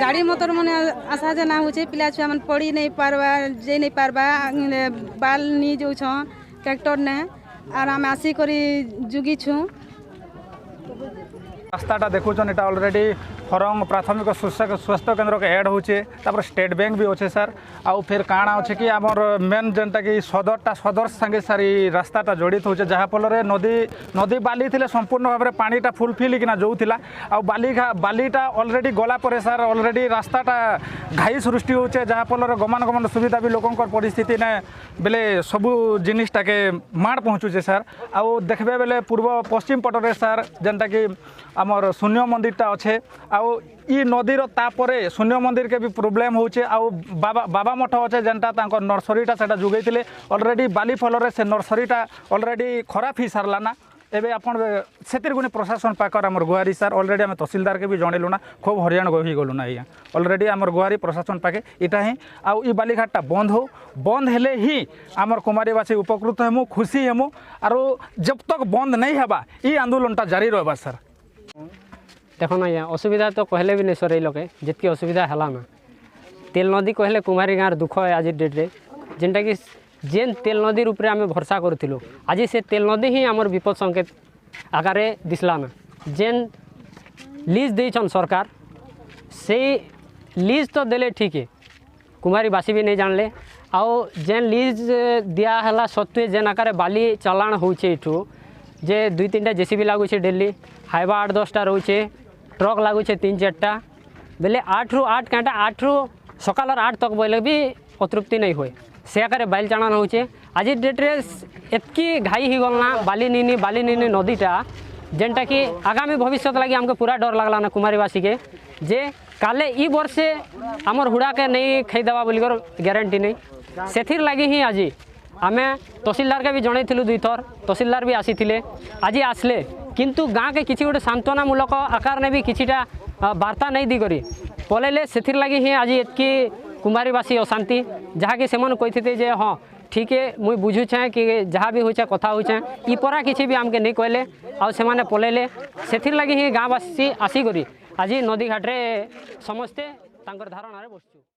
गाड़ी मोटर मैंने आशा जे ना हो पिला छुआ मन पड़ी नहीं पारबा जे नहीं पारबा बाल नहीं जो ट्रैक्टर ने आर आम आसिक जुगी छू रास्ताटा देखुन এটা অলরেডি फरंग प्राथमिक स्वास्थ्य केन्द्र के एड होचे तापर स्टेट बैंक भी अच्छे सर आउ फिर काଣା अच्छे कि आमर मेन जेनटा कि सदर संगे सारी रास्ताटा जड़ित होचे जहाँ फल नदी नदी बाली थिले संपूर्ण भाव में पानीटा फुलफिल किना जोउथिला आउ बालीटा अलरेडी गला पर सर अलरेडी रास्ताटा घाई सृष्टि होचे जहाँ फल गमनागमन सुविधा भी लोकंकर परिस्थिति ने बेले सबू जिनिसटा के माड़ पहुँचुचे सर आउ देखबे बेले पूर्व पश्चिम पटरे सर जेनटा कि आमर शून्य मंदिरटा अच्छे आउ ई नदीर तापरे शून्य मंदिर के भी प्रोब्लेम होचे आउ बाबा मठ अच्छे जेनटा तांकर नर्सरीटा सेटा जुगैतिले अलरेडी बाली फल से नर्सरीटा अलरेडी खराब ही सारला ना एबे आपण सेतिर गुनी प्रशासन पाकर आमर गुहारी सर अलरेडी आम तहसीलदार के भी जणेलु ना खूब हरियाण गही गलु ना आज्ञा अलरेडी आमर गुहारी प्रशासन पाके इटा ही आउ ई बालीघाटटा बंद हेले ही आमर कुमारीवासी उपकृत हेमु खुशी हेमु आरो जब तक बंद नहीं हेबा ई आंदोलनटा जारी रहबा सर। देखो ना यहाँ असुविधा तो कहले भी नहीं सर लोके जितकी असुविधा है ना तेल नदी कहले कुमारी गाँव दुख है आज डेट्रे जेनटा कि जेन तेल नदी रूप में आम भरसा करूँ आज से तेल नदी ही आमर विपद संकेत आकार दिसला ना जेन लीज देछन सरकार से लीज तो देले ठीक है कुमारीवासी भी नहीं जानले आओ जेन लीज दिया है सत्वे जेन आकार बाली चलाण होचे इठू जे 2-3टा जेसीबी लगुचे डेली हाइवा 8-10टा रोचे ट्रक लगुचे 3-4टा बेले 8 ରୁ 8 घंटा 8 ରୁ सकाल 8 तक बोले भी अतृप्ति नहीं हुए से आकार बाइल चालान होचे आज डेट्रे एतकी घाई ही गलना बाली नीनी नदीटा जेनटा कि आगामी भविष्य लगे आमको पूरा डर लगला ना कुमारीवासी के जे काले ई वर्षे आमर हुड़ा के नहीं खाईदेवा बोलिकर ग्यारंटी नहीं सेथिर लगी ही आज आमे तहसीलदार के भी जन 2 थर तहसीलदार भी आसी आज आसले किंतु गाँ के किसी गोटे सांत्वनामूलक आकार ने भी किसीटा वार्ता नहीं दी करी पलैले से लगी ही आज एतकी कुमारीवासी अशांति जहाँकि से कही जे हाँ ठीक है मुई बुझुछे कि जहाँ भी होचे कथा होचे ई परा किसी भी आमके नहीं कहले आउ से पलैले से लगी ही गाँववासी आसिक आज नदी घाटे समस्ते धारणा बसचु।